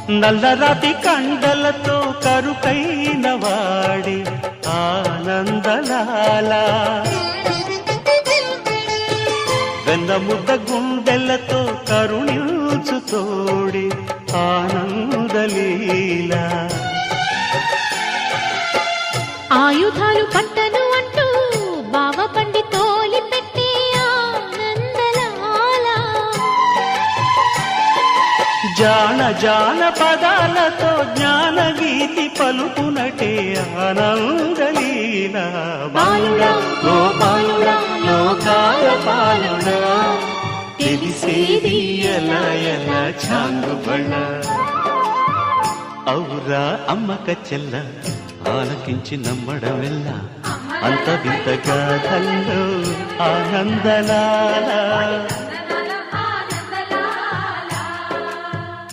నల్లరాతి కండలతో కరుకైన వాడి ఆనందలాల వెన్నముద్ద గుండెలతో కరుణించు తోడి ఆనందలీల ఆయుధాలు పట్టను అంటూ బావ పండి తోలి పెట్టే ఆనందలాల జాన జాన పదాలతో జ్ఞానగీతి పలుకునటే ఆనందలీల బాలుడా గోపాలుడా లోకాల పాలుడా తెలిసేది ఎలా ఎలా చాంగుబళ్ళ ఔరా అమ్మక చెల్ల ఆలకించి నమ్మడమెల్ల అంత వింత గాథల్లో ఆనందలాల